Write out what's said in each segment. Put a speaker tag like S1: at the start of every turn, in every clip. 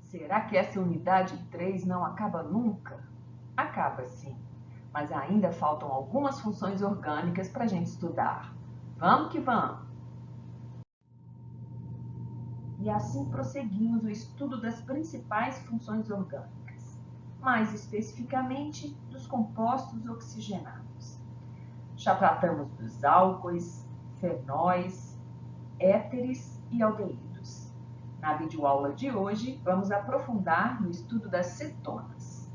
S1: Será que essa unidade 3 não acaba nunca? Acaba sim, mas ainda faltam algumas funções orgânicas para a gente estudar. Vamos que vamos! E assim prosseguimos o estudo das principais funções orgânicas, mais especificamente dos compostos oxigenados. Já tratamos dos álcoois, fenóis, éteres e aldeídos. Na videoaula de hoje, vamos aprofundar no estudo das cetonas.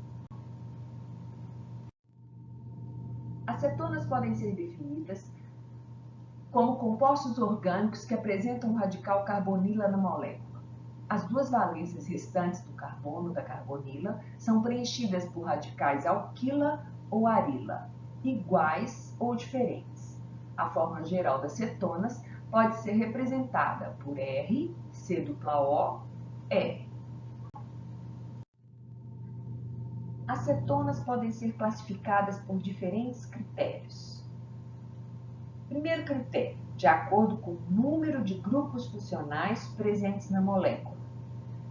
S1: As cetonas podem ser definidas como compostos orgânicos que apresentam o radical carbonila na molécula. As duas valências restantes do carbono da carbonila são preenchidas por radicais alquila ou arila, iguais ou diferentes. A forma geral das cetonas pode ser representada por R, C-O, R. As cetonas podem ser classificadas por diferentes critérios. Primeiro critério, de acordo com o número de grupos funcionais presentes na molécula.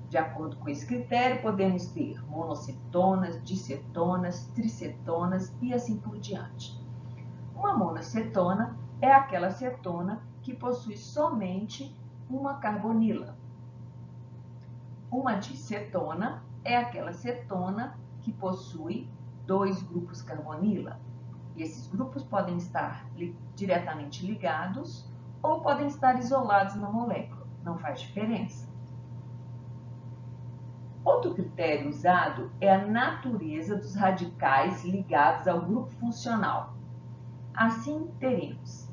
S1: De acordo com esse critério, podemos ter monocetonas, dicetonas, tricetonas e assim por diante. Uma monocetona é aquela cetona que possui somente uma carbonila. Uma dicetona é aquela cetona que possui dois grupos carbonila. E esses grupos podem estar diretamente ligados ou podem estar isolados na molécula, não faz diferença. Outro critério usado é a natureza dos radicais ligados ao grupo funcional. Assim, teremos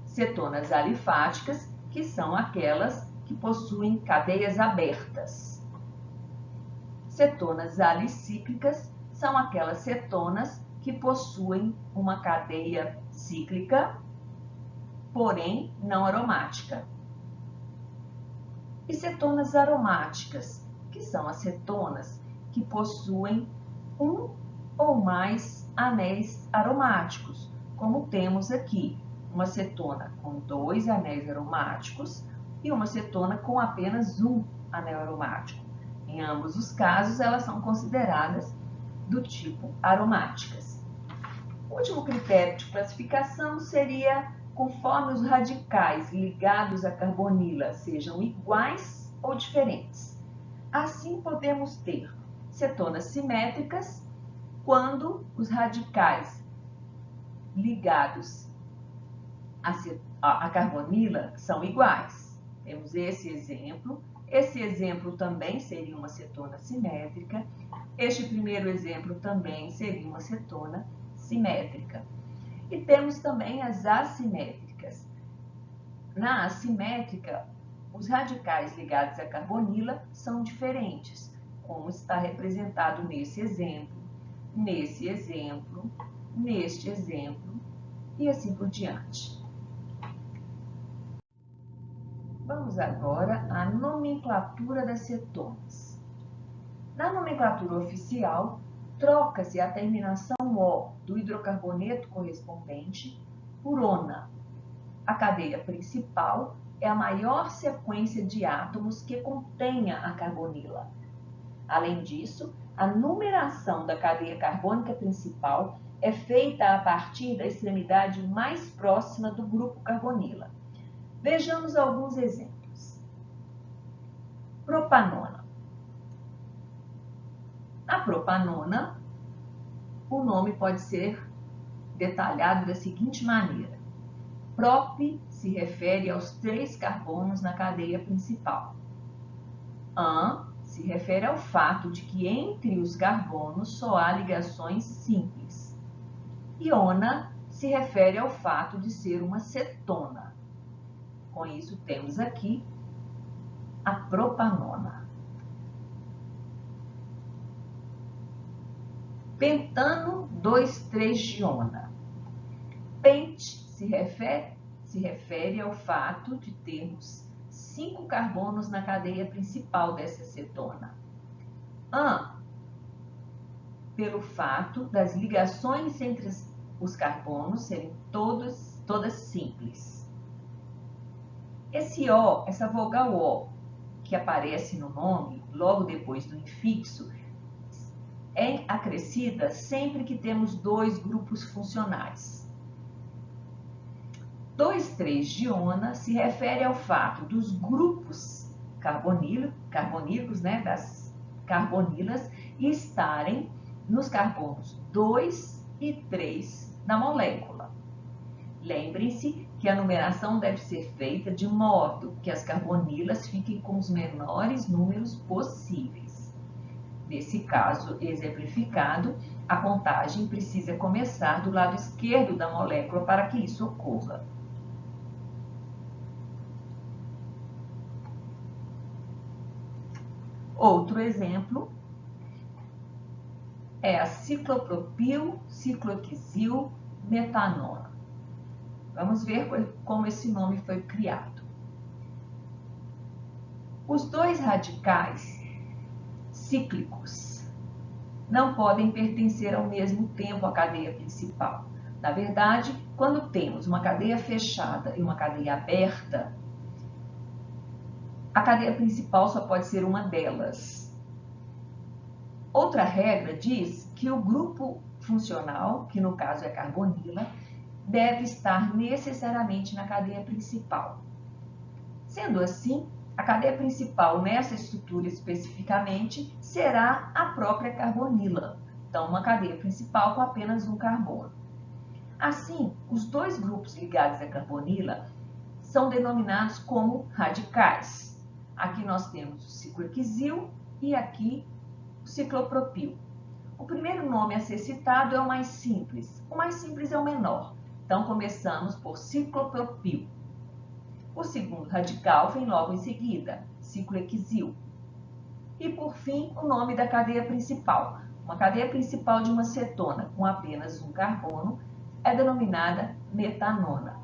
S1: cetonas alifáticas, que são aquelas que possuem cadeias abertas. Cetonas alicíclicas são aquelas cetonas que possuem uma cadeia cíclica, porém não aromática. E cetonas aromáticas, que são as cetonas que possuem um ou mais anéis aromáticos, como temos aqui, uma cetona com 2 anéis aromáticos e uma cetona com apenas um anel aromático. Em ambos os casos, elas são consideradas do tipo aromáticas. O último critério de classificação seria conforme os radicais ligados à carbonila sejam iguais ou diferentes. Assim, podemos ter cetonas simétricas quando os radicais ligados à carbonila são iguais. Temos esse exemplo. Esse exemplo também seria uma cetona simétrica. Este primeiro exemplo também seria uma cetona simétrica. E temos também as assimétricas. Na assimétrica, os radicais ligados à carbonila são diferentes, como está representado nesse exemplo, neste exemplo e assim por diante. Vamos agora à nomenclatura das cetonas. Na nomenclatura oficial, troca-se a terminação O do hidrocarboneto correspondente por ona. A cadeia principal é a maior sequência de átomos que contenha a carbonila. Além disso, a numeração da cadeia carbônica principal é feita a partir da extremidade mais próxima do grupo carbonila. Vejamos alguns exemplos. Propanona. A propanona, o nome pode ser detalhado da seguinte maneira. Prop se refere aos 3 carbonos na cadeia principal. An se refere ao fato de que entre os carbonos só há ligações simples. E ona se refere ao fato de ser uma cetona. Com isso, temos aqui a propanona. Pentano 2,3-diona. Pent se refere ao fato de termos 5 carbonos na cadeia principal dessa cetona. An, pelo fato das ligações entre os carbonos serem todas simples. Esse O, essa vogal O, que aparece no nome, logo depois do infixo, é acrescida sempre que temos dois grupos funcionais. 2,3-diona se refere ao fato dos grupos carbonílicos, né, das carbonilas, estarem nos carbonos 2 e 3 da molécula. Lembrem-se que a numeração deve ser feita de modo que as carbonilas fiquem com os menores números possíveis. Nesse caso exemplificado, a contagem precisa começar do lado esquerdo da molécula para que isso ocorra. Outro exemplo é a ciclopropil-cicloxil-metanona. Vamos ver como esse nome foi criado. Os dois radicais cíclicos não podem pertencer ao mesmo tempo à cadeia principal. Na verdade, quando temos uma cadeia fechada e uma cadeia aberta, a cadeia principal só pode ser uma delas. Outra regra diz que o grupo funcional, que no caso é a carbonila, deve estar necessariamente na cadeia principal. Sendo assim, a cadeia principal nessa estrutura especificamente será a própria carbonila. Então, uma cadeia principal com apenas um carbono. Assim, os dois grupos ligados à carbonila são denominados como radicais. Aqui nós temos o ciclohexil e aqui o ciclopropil. O primeiro nome a ser citado é o mais simples. O mais simples é o menor. Então, começamos por ciclopropil. O segundo radical vem logo em seguida, ciclohexil. E, por fim, o nome da cadeia principal. Uma cadeia principal de uma cetona com apenas um carbono é denominada metanona.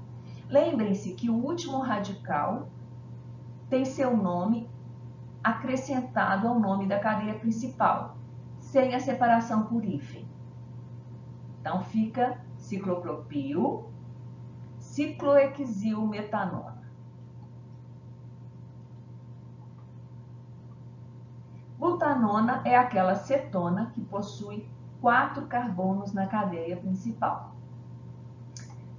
S1: Lembrem-se que o último radical tem seu nome acrescentado ao nome da cadeia principal, sem a separação por hífen. Então, fica ciclopropil, ciclohexil-metanona. Butanona é aquela cetona que possui 4 carbonos na cadeia principal.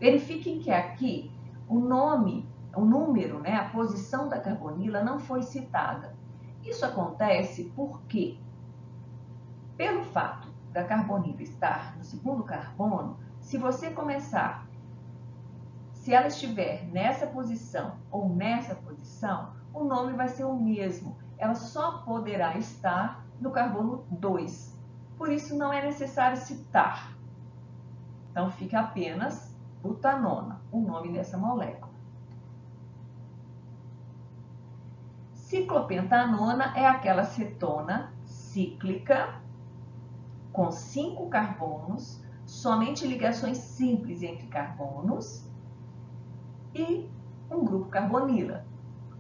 S1: Verifiquem que aqui o número, né, a posição da carbonila não foi citada. Isso acontece porque, pelo fato da carbonila estar no segundo carbono, se ela estiver nessa posição ou nessa posição, o nome vai ser o mesmo. Ela só poderá estar no carbono 2. Por isso, não é necessário citar. Então, fica apenas butanona, o nome dessa molécula. Ciclopentanona é aquela cetona cíclica com 5 carbonos, somente ligações simples entre carbonos e um grupo carbonila,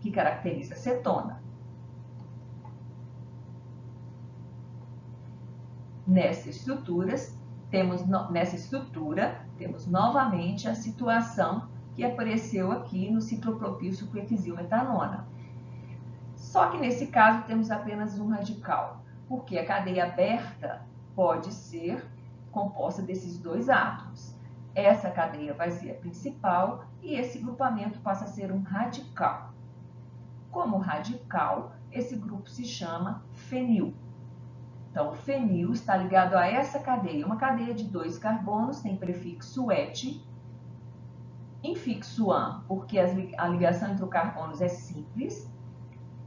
S1: que caracteriza a cetona. Nessa estrutura, temos novamente a situação que apareceu aqui no ciclopropil-ciclohexil-metanona. Só que nesse caso temos apenas um radical, porque a cadeia aberta pode ser composta desses dois átomos. Essa cadeia vai ser a principal e esse grupamento passa a ser um radical. Como radical, esse grupo se chama fenil. Então, o fenil está ligado a essa cadeia, uma cadeia de 2 carbonos, tem prefixo et, infixo an, porque a ligação entre os carbonos é simples,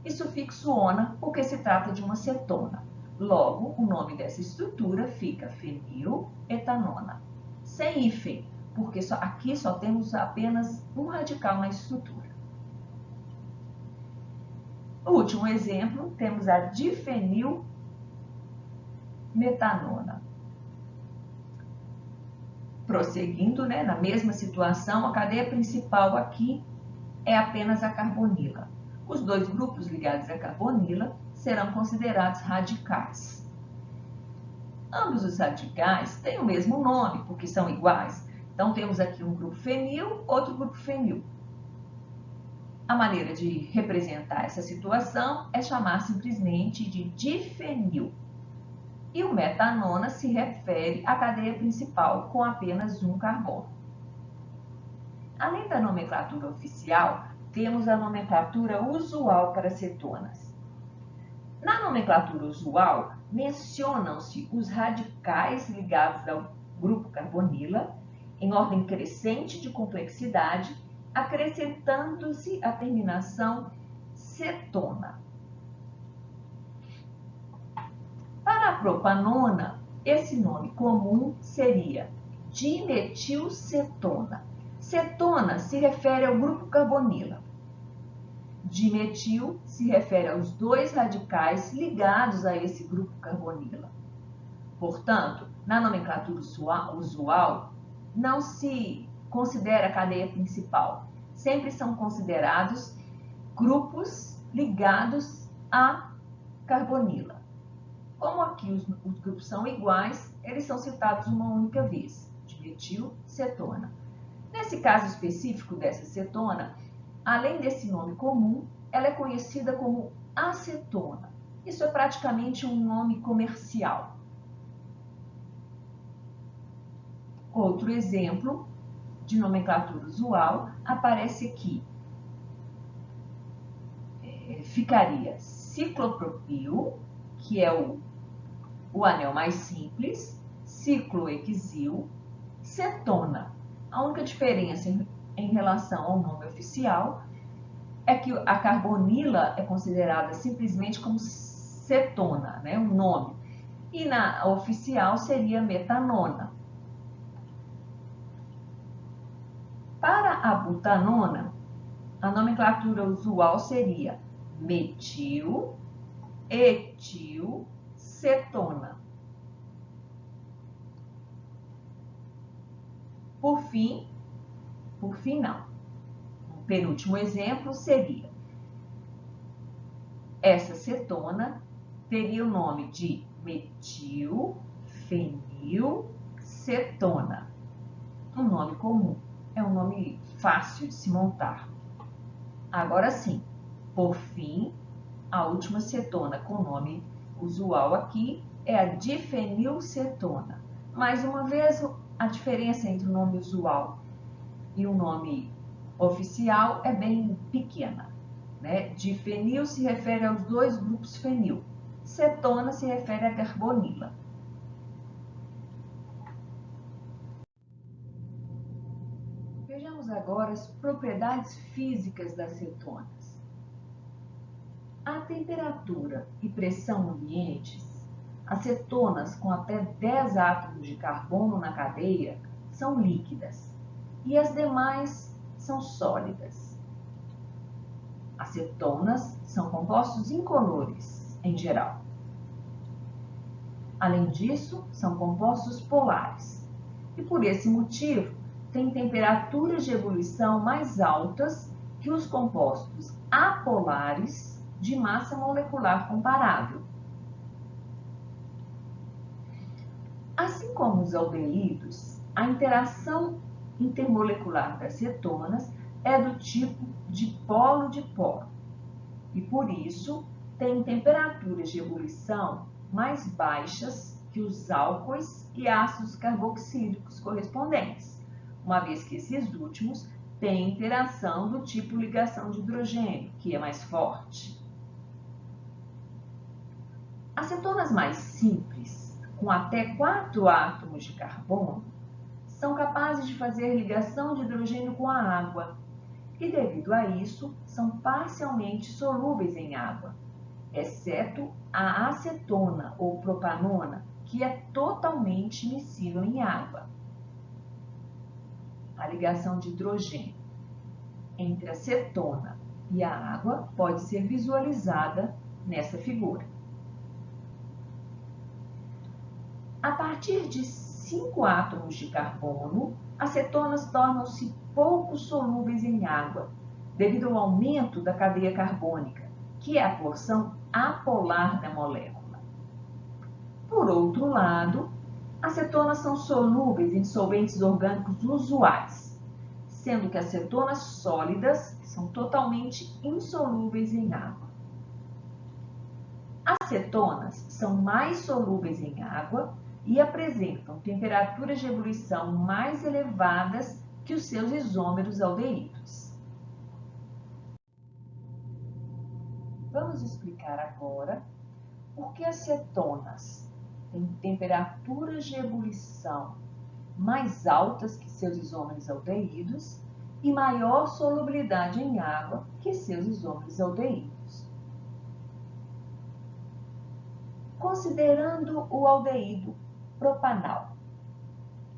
S1: e sufixo ona, porque se trata de uma cetona. Logo, o nome dessa estrutura fica feniletanona. Sem hífen, porque aqui só temos apenas um radical na estrutura. No último exemplo, temos a difenilmetanona. Prosseguindo, né, na mesma situação, a cadeia principal aqui é apenas a carbonila. Os dois grupos ligados à carbonila serão considerados radicais. Ambos os radicais têm o mesmo nome, porque são iguais. Então, temos aqui um grupo fenil, outro grupo fenil. A maneira de representar essa situação é chamar simplesmente de difenil. E o metanona se refere à cadeia principal com apenas um carbono. Além da nomenclatura oficial, temos a nomenclatura usual para cetonas. Na nomenclatura usual, mencionam-se os radicais ligados ao grupo carbonila, em ordem crescente de complexidade, acrescentando-se a terminação cetona. Para a propanona, esse nome comum seria dimetilcetona. Cetona se refere ao grupo carbonila. Dimetil se refere aos dois radicais ligados a esse grupo carbonila. Portanto, na nomenclatura usual, não se considera a cadeia principal. Sempre são considerados grupos ligados a carbonila. Como aqui os grupos são iguais, eles são citados uma única vez, dimetilcetona. Nesse caso específico dessa cetona, além desse nome comum, ela é conhecida como acetona. Isso é praticamente um nome comercial. Outro exemplo de nomenclatura usual aparece aqui. Ficaria ciclopropil, que é o anel mais simples, ciclohexil, cetona. A única diferença em relação ao nome oficial é que a carbonila é considerada simplesmente como cetona, né, um nome, e na oficial seria metanona. Para a butanona, a nomenclatura usual seria metil, etil, cetona. Por fim não. O penúltimo exemplo seria: essa cetona teria o nome de metilfenilcetona. Um nome comum, é um nome fácil de se montar. Agora sim, por fim, a última cetona com nome usual aqui é a difenilcetona. Mais uma vez, a diferença entre o nome usual e o nome oficial é bem pequena, né? Difenil se refere aos dois grupos fenil. Cetona se refere à carbonila. Vejamos agora as propriedades físicas das cetonas. A temperatura e pressão ambientes, as cetonas com até 10 átomos de carbono na cadeia são líquidas e as demais são sólidas. As cetonas são compostos incolores, em geral. Além disso, são compostos polares e, por esse motivo, têm temperaturas de ebulição mais altas que os compostos apolares de massa molecular comparável. Assim como os aldeídos, a interação intermolecular das cetonas é do tipo dipolo-dipolo e, por isso, tem temperaturas de ebulição mais baixas que os álcoois e ácidos carboxílicos correspondentes, uma vez que esses últimos têm interação do tipo ligação de hidrogênio, que é mais forte. As cetonas mais simples, com até 4 átomos de carbono, são capazes de fazer ligação de hidrogênio com a água e, devido a isso, são parcialmente solúveis em água, exceto a acetona ou propanona, que é totalmente miscível em água. A ligação de hidrogênio entre a cetona e a água pode ser visualizada nessa figura. A partir de 5 átomos de carbono, as cetonas tornam-se pouco solúveis em água, devido ao aumento da cadeia carbônica, que é a porção apolar da molécula. Por outro lado, as cetonas são solúveis em solventes orgânicos usuais, sendo que as cetonas sólidas são totalmente insolúveis em água. As cetonas são mais solúveis em água e apresentam temperaturas de ebulição mais elevadas que os seus isômeros aldeídos. Vamos explicar agora por que as cetonas têm temperaturas de ebulição mais altas que seus isômeros aldeídos e maior solubilidade em água que seus isômeros aldeídos. Considerando o aldeído propanal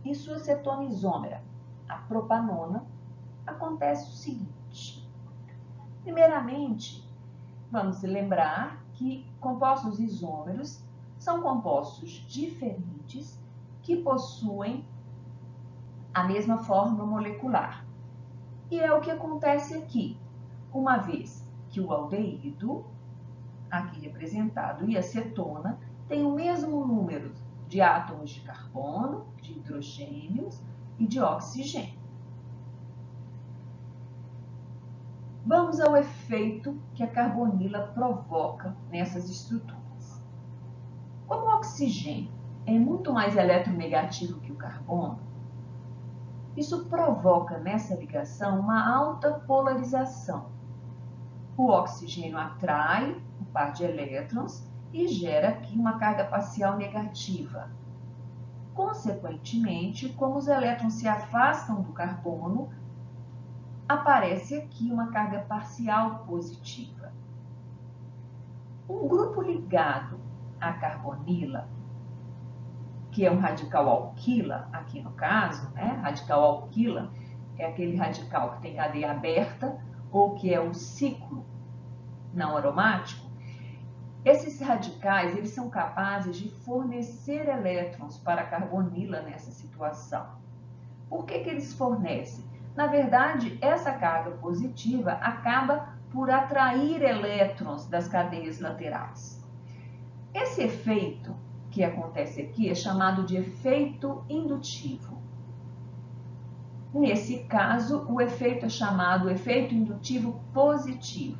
S1: e sua cetona isômera, a propanona, acontece o seguinte. Primeiramente, vamos lembrar que compostos isômeros são compostos diferentes que possuem a mesma fórmula molecular. E é o que acontece aqui, uma vez que o aldeído, aqui representado, e a cetona têm o mesmo número de átomos de carbono, de hidrogênios e de oxigênio. Vamos ao efeito que a carbonila provoca nessas estruturas. Como o oxigênio é muito mais eletronegativo que o carbono, isso provoca nessa ligação uma alta polarização. O oxigênio atrai um par de elétrons e gera aqui uma carga parcial negativa. Consequentemente, como os elétrons se afastam do carbono, aparece aqui uma carga parcial positiva. Um grupo ligado à carbonila, que é um radical alquila, aqui no caso, né? Radical alquila é aquele radical que tem cadeia aberta ou que é um ciclo não aromático. Esses radicais, eles são capazes de fornecer elétrons para a carbonila nessa situação. Por que eles fornecem? Na verdade, essa carga positiva acaba por atrair elétrons das cadeias laterais. Esse efeito que acontece aqui é chamado de efeito indutivo. Nesse caso, o efeito é chamado efeito indutivo positivo.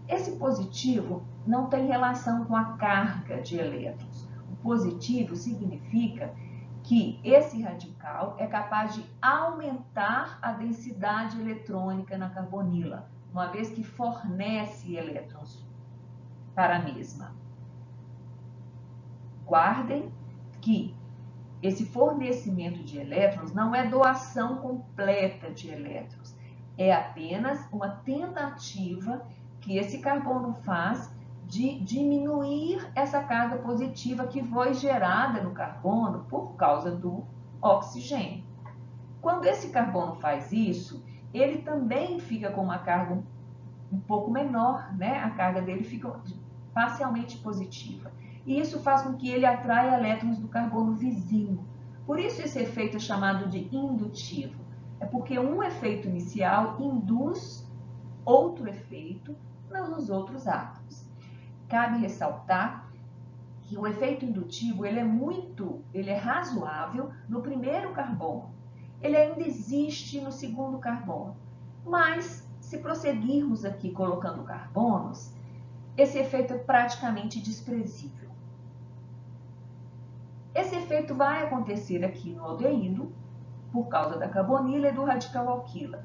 S1: Esse positivo não tem relação com a carga de elétrons. O positivo significa que esse radical é capaz de aumentar a densidade eletrônica na carbonila, uma vez que fornece elétrons para a mesma. Guardem que esse fornecimento de elétrons não é doação completa de elétrons, é apenas uma tentativa que esse carbono faz de diminuir essa carga positiva que foi gerada no carbono por causa do oxigênio. Quando esse carbono faz isso, ele também fica com uma carga um pouco menor, né? A carga dele fica parcialmente positiva. E isso faz com que ele atraia elétrons do carbono vizinho. Por isso esse efeito é chamado de indutivo. É porque um efeito inicial induz outro efeito nos outros átomos. Cabe ressaltar que o efeito indutivo ele é razoável no primeiro carbono. Ele ainda existe no segundo carbono. Mas, se prosseguirmos aqui colocando carbonos, esse efeito é praticamente desprezível. Esse efeito vai acontecer aqui no aldeído, por causa da carbonila e do radical alquila.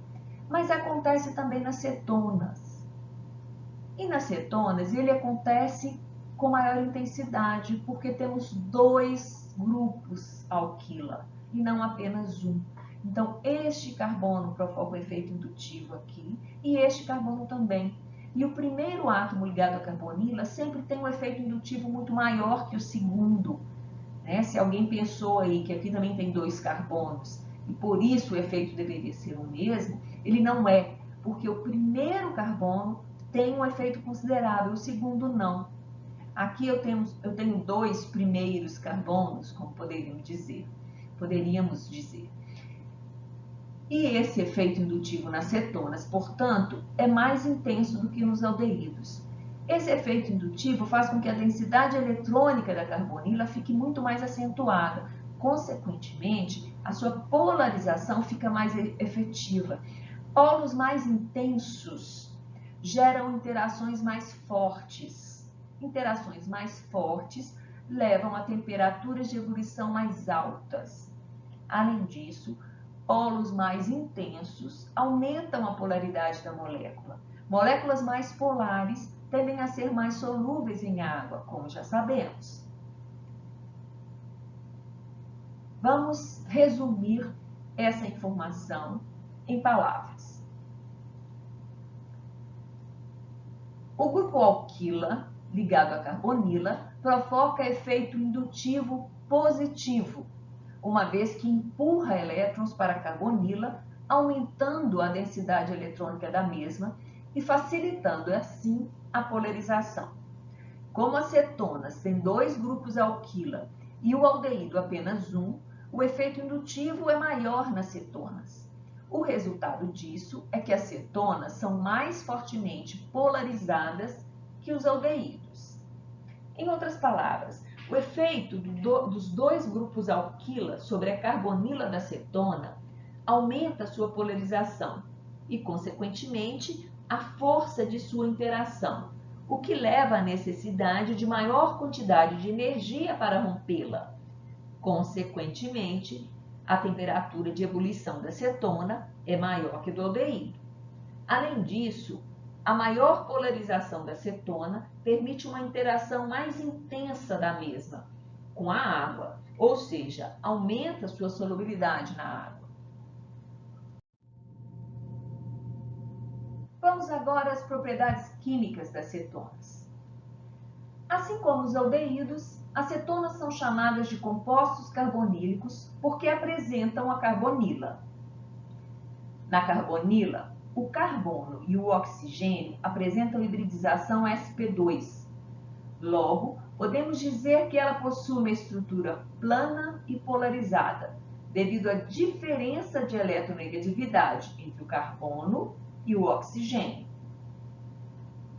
S1: Mas acontece também nas cetonas. E nas cetonas ele acontece com maior intensidade, porque temos dois grupos alquila e não apenas um. Então, este carbono provoca o efeito indutivo aqui e este carbono também. E o primeiro átomo ligado à carbonila sempre tem um efeito indutivo muito maior que o segundo. Né? Se alguém pensou aí que aqui também tem dois carbonos e por isso o efeito deveria ser o mesmo, ele não é, porque o primeiro carbono tem um efeito considerável, o segundo não. Aqui eu tenho dois primeiros carbonos, como poderíamos dizer. E esse efeito indutivo nas cetonas, portanto, é mais intenso do que nos aldeídos. Esse efeito indutivo faz com que a densidade eletrônica da carbonila fique muito mais acentuada. Consequentemente, a sua polarização fica mais efetiva. Polos mais intensos geram interações mais fortes. Interações mais fortes levam a temperaturas de ebulição mais altas. Além disso, polos mais intensos aumentam a polaridade da molécula. Moléculas mais polares tendem a ser mais solúveis em água, como já sabemos. Vamos resumir essa informação em palavras. O grupo alquila, ligado à carbonila, provoca efeito indutivo positivo, uma vez que empurra elétrons para a carbonila, aumentando a densidade eletrônica da mesma e facilitando assim a polarização. Como as cetonas têm 2 grupos alquila e o aldeído apenas um, o efeito indutivo é maior nas cetonas. O resultado disso é que as cetonas são mais fortemente polarizadas que os aldeídos. Em outras palavras, o efeito dos 2 grupos alquila sobre a carbonila da cetona aumenta sua polarização e, consequentemente, a força de sua interação, o que leva à necessidade de maior quantidade de energia para rompê-la. Consequentemente, a temperatura de ebulição da cetona é maior que do aldeído. Além disso, a maior polarização da cetona permite uma interação mais intensa da mesma com a água, ou seja, aumenta sua solubilidade na água. Vamos agora às propriedades químicas das cetonas. Assim como os aldeídos, as cetonas são chamadas de compostos carbonílicos porque apresentam a carbonila. Na carbonila, o carbono e o oxigênio apresentam hibridização sp2. Logo, podemos dizer que ela possui uma estrutura plana e polarizada, devido à diferença de eletronegatividade entre o carbono e o oxigênio.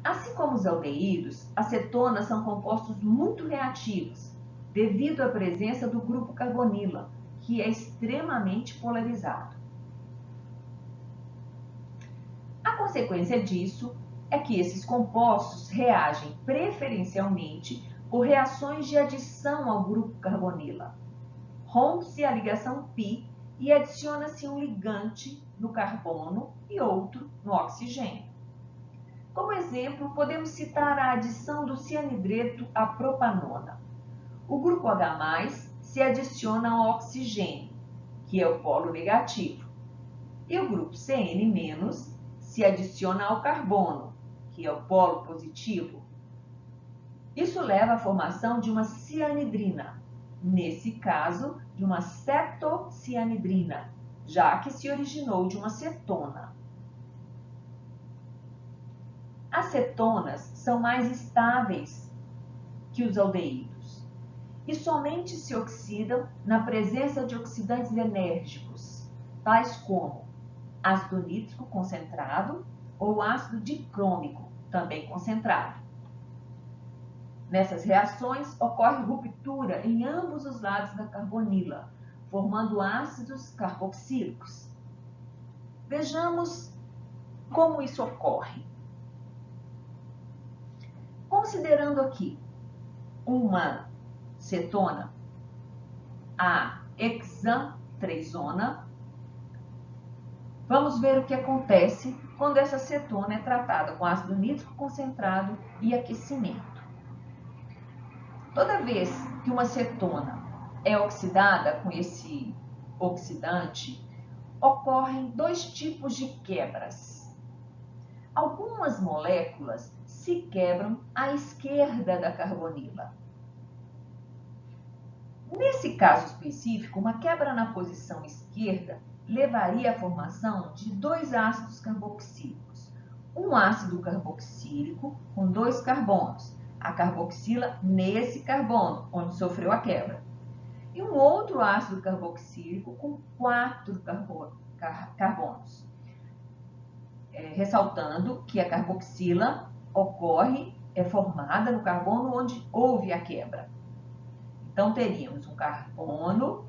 S1: Assim como os aldeídos, as cetonas são compostos muito reativos, devido à presença do grupo carbonila, que é extremamente polarizado. A consequência disso é que esses compostos reagem preferencialmente por reações de adição ao grupo carbonila. Rompe-se a ligação π e adiciona-se um ligante no carbono e outro no oxigênio. Como exemplo, podemos citar a adição do cianidreto à propanona. O grupo H+, se adiciona ao oxigênio, que é o polo negativo, e o grupo Cn- se adiciona ao carbono, que é o polo positivo. Isso leva à formação de uma cianidrina, nesse caso, de uma cetocianidrina, já que se originou de uma cetona. As cetonas são mais estáveis que os aldeídos e somente se oxidam na presença de oxidantes enérgicos, tais como ácido nítrico concentrado ou ácido dicrômico, também concentrado. Nessas reações, ocorre ruptura em ambos os lados da carbonila, formando ácidos carboxílicos. Vejamos como isso ocorre. Considerando aqui uma cetona, a hexantreisona, vamos ver o que acontece quando essa cetona é tratada com ácido nítrico concentrado e aquecimento. Toda vez que uma cetona é oxidada com esse oxidante, ocorrem 2 tipos de quebras. Algumas moléculas se quebram à esquerda da carbonila. Nesse caso específico, uma quebra na posição esquerda levaria à formação de 2 ácidos carboxílicos. Um ácido carboxílico com 2 carbonos, a carboxila nesse carbono, onde sofreu a quebra. E um outro ácido carboxílico com 4 carbonos. Ressaltando que a carboxila é formada no carbono onde houve a quebra. Então, teríamos um carbono,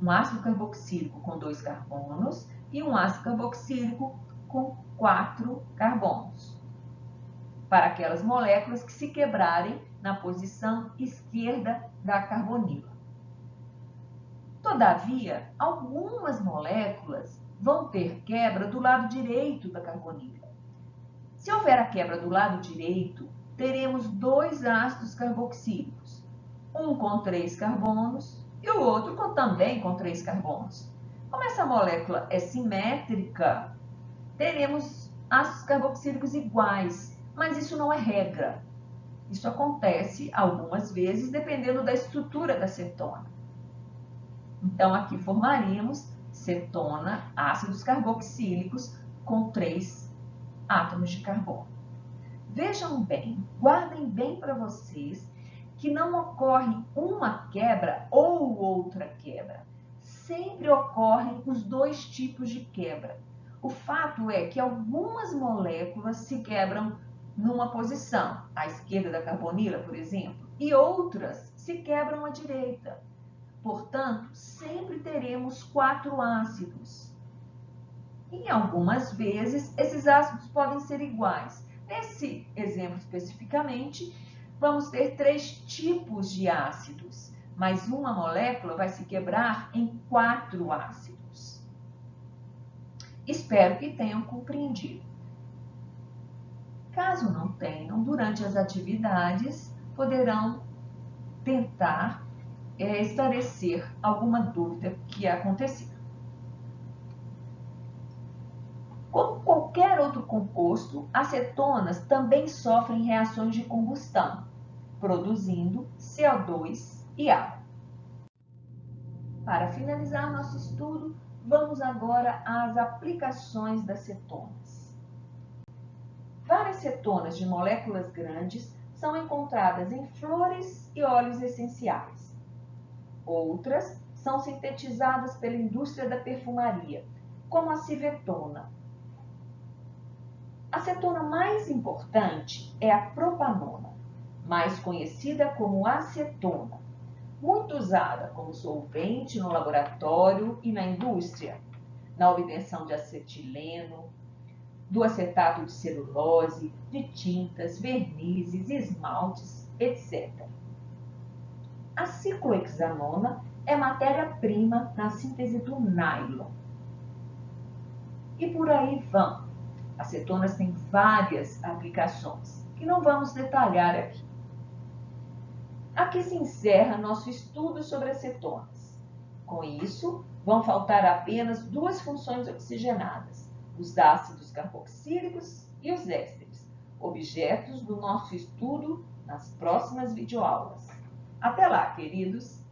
S1: um ácido carboxílico com 2 carbonos e um ácido carboxílico com 4 carbonos, para aquelas moléculas que se quebrarem na posição esquerda da carbonila. Todavia, algumas moléculas vão ter quebra do lado direito da carbonila. Se houver a quebra do lado direito, teremos 2 ácidos carboxílicos, um com 3 carbonos e o outro também com 3 carbonos. Como essa molécula é simétrica, teremos ácidos carboxílicos iguais, mas isso não é regra. Isso acontece algumas vezes dependendo da estrutura da cetona. Então, aqui formaríamos cetona, ácidos carboxílicos com 3 átomos de carbono. Vejam bem, guardem bem para vocês que não ocorre uma quebra ou outra quebra. Sempre ocorrem os 2 tipos de quebra. O fato é que algumas moléculas se quebram numa posição, à esquerda da carbonila, por exemplo, e outras se quebram à direita. Portanto, sempre teremos 4 ácidos. E algumas vezes, esses ácidos podem ser iguais. Nesse exemplo especificamente, vamos ter 3 tipos de ácidos, mas uma molécula vai se quebrar em 4 ácidos. Espero que tenham compreendido. Caso não tenham, durante as atividades, poderão tentar esclarecer alguma dúvida que acontecer. Como qualquer outro composto, as cetonas também sofrem reações de combustão, produzindo CO2 e água. Para finalizar nosso estudo, vamos agora às aplicações das cetonas. Várias cetonas de moléculas grandes são encontradas em flores e óleos essenciais. Outras são sintetizadas pela indústria da perfumaria, como a civetona. A cetona mais importante é a propanona, mais conhecida como acetona, muito usada como solvente no laboratório e na indústria, na obtenção de acetileno, do acetato de celulose, de tintas, vernizes, esmaltes, etc. A ciclohexanona é matéria-prima na síntese do nylon. E por aí vão. As cetonas têm várias aplicações, que não vamos detalhar aqui. Aqui se encerra nosso estudo sobre as cetonas. Com isso, vão faltar apenas 2 funções oxigenadas, os ácidos carboxílicos e os ésteres, objetos do nosso estudo nas próximas videoaulas. Até lá, queridos!